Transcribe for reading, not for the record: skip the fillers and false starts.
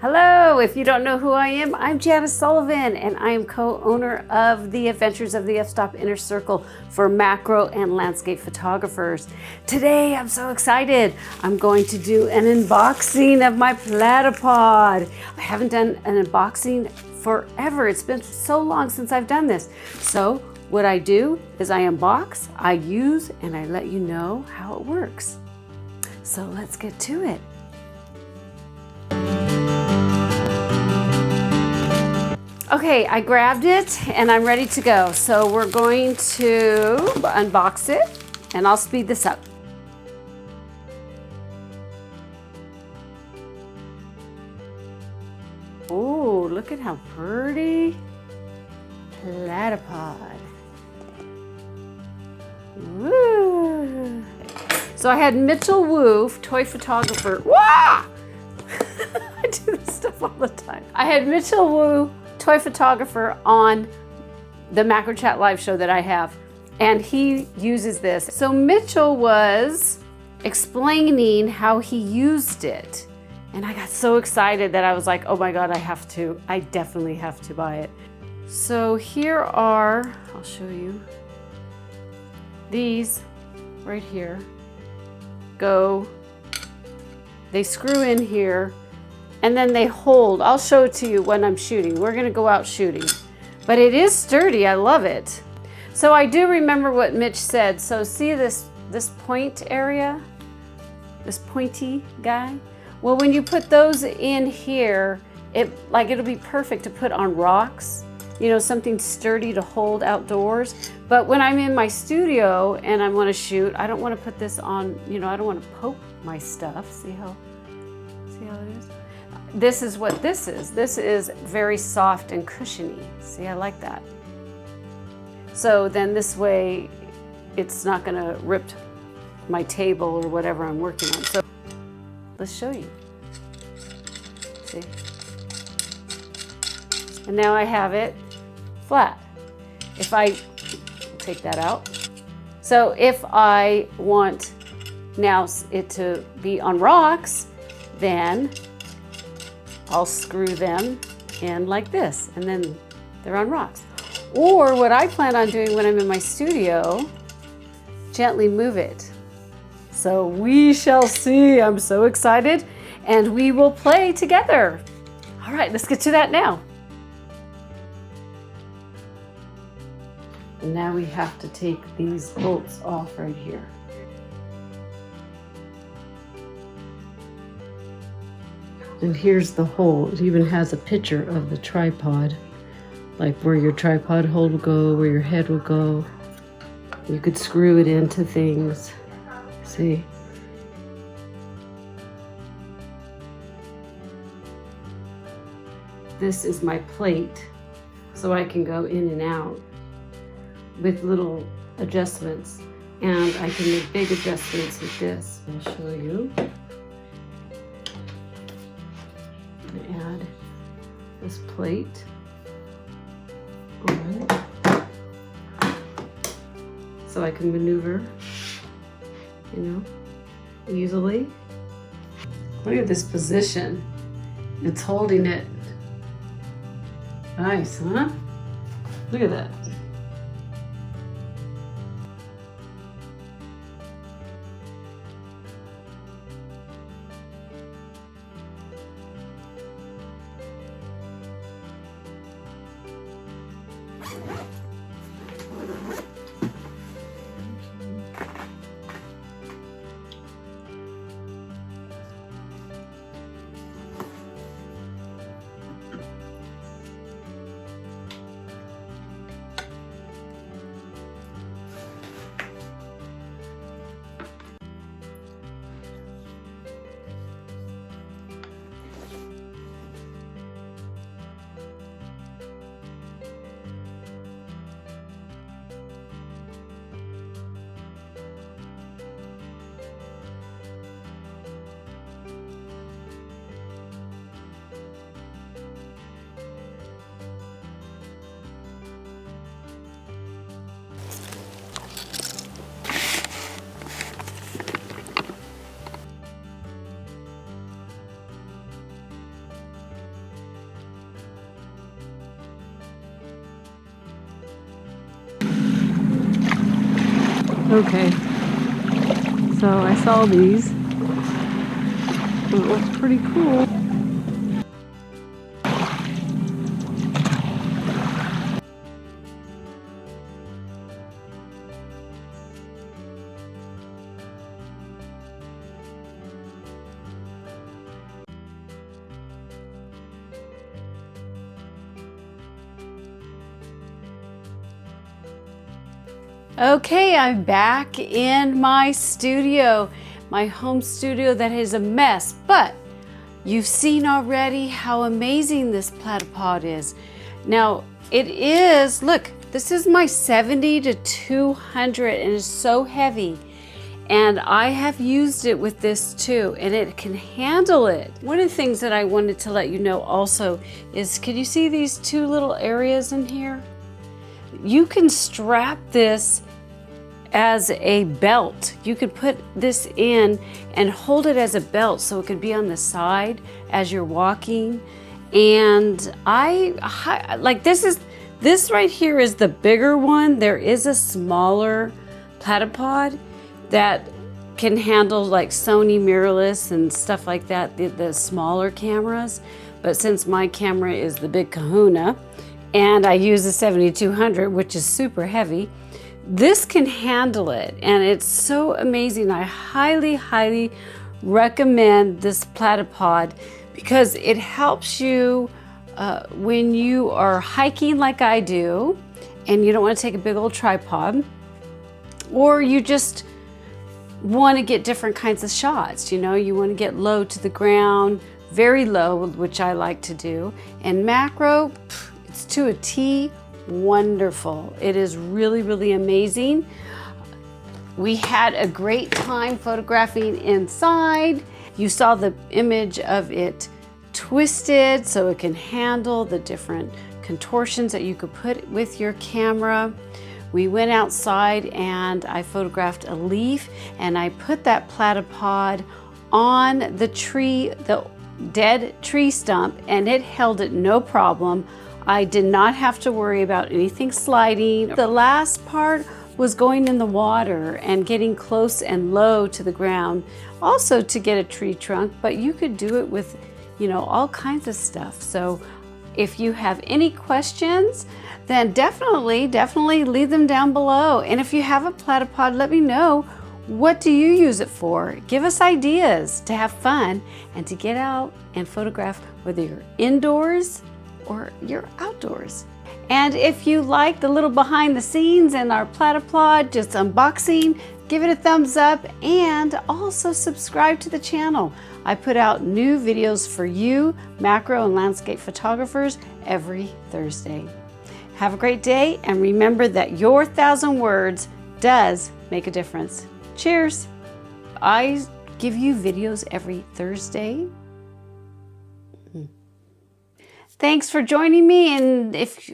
Hello, if you don't know who I am, I'm Janice Sullivan and I am co-owner of the Adventures of the F-Stop Inner Circle for macro and landscape photographers. Today, I'm so excited. I'm going to do an unboxing of my Platypod. I haven't done an unboxing forever. It's been so long since I've done this. So what I do is I unbox, I use, and I let you know how it works. So let's get to it. Okay, I grabbed it and I'm ready to go. So we're going to unbox it and I'll speed this up. Oh, look at how pretty. Platypod. Woo! So I had Mitchell Wu, toy photographer. Wah! I do this stuff all the time. I had Mitchell Wu, toy photographer, on the Macro Chat live show that I have, and he uses this. So Mitchell was explaining how he used it, and I got so excited that I was like, oh my God, I definitely have to buy it. So here are, I'll show you, these right here they screw in here and then they hold. I'll show it to you when I'm shooting. We're gonna go out shooting. But it is sturdy, I love it. So I do remember what Mitch said. So see this point area, this pointy guy? Well, when you put those in here, it'll be perfect to put on rocks, you know, something sturdy to hold outdoors. But when I'm in my studio and I wanna shoot, I don't wanna put this on, you know, I don't wanna poke my stuff. See how it is? This is what this is. This is very soft and cushiony. See, I like that. So then this way, it's not gonna rip my table or whatever I'm working on. So let's show you. See? And now I have it flat. If I take that out. So if I want now it to be on rocks, then I'll screw them in like this, and then they're on rocks. Or what I plan on doing when I'm in my studio, gently move it. So we shall see. I'm so excited, and we will play together. All right, let's get to that now. And now we have to take these bolts off right here. And here's the hole. It even has a picture of the tripod, like where your tripod hole will go, where your head will go. You could screw it into things. See? This is my plate, so I can go in and out with little adjustments, and I can make big adjustments with this. I'll show you. Add this plate on so I can maneuver, you know, easily. Look at this position. It's holding it. Nice, huh? Look at that. Okay, so I saw these. It looks pretty cool. Okay, I'm back in my studio, my home studio that is a mess, but you've seen already how amazing this Platypod is. Now, it is, look, this is my 70 to 200 and it's so heavy. And I have used it with this too, and it can handle it. One of the things that I wanted to let you know also is, can you see these two little areas in here? You can strap this as a belt. You could put this in and hold it as a belt so it could be on the side as you're walking. And I like this right here is the bigger one. There is a smaller Platypod that can handle like Sony mirrorless and stuff like that, the smaller cameras. But since my camera is the big kahuna, and I use the 7200, which is super heavy, this can handle it, and it's so amazing. I highly, highly recommend this Platypod because it helps you when you are hiking like I do, and you don't want to take a big old tripod, or you just want to get different kinds of shots. You know, you want to get low to the ground, very low, which I like to do, and macro, it's to a T, wonderful. It is really, really amazing. We had a great time photographing inside. You saw the image of it twisted so it can handle the different contortions that you could put with your camera. We went outside and I photographed a leaf, and I put that Platypod on the tree, the dead tree stump, and it held it no problem. I did not have to worry about anything sliding. The last part was going in the water and getting close and low to the ground, also to get a tree trunk, but you could do it with, you know, all kinds of stuff. So if you have any questions, then definitely leave them down below. And if you have a Platypod, let me know, what do you use it for? Give us ideas to have fun and to get out and photograph, whether you're indoors or you're outdoors. And if you like the little behind the scenes and our Platypod just unboxing, give it a thumbs up and also subscribe to the channel. I put out new videos for you, macro and landscape photographers, every Thursday. Have a great day, and remember that your 1,000 words does make a difference. Cheers. I give you videos every Thursday. Thanks for joining me, and if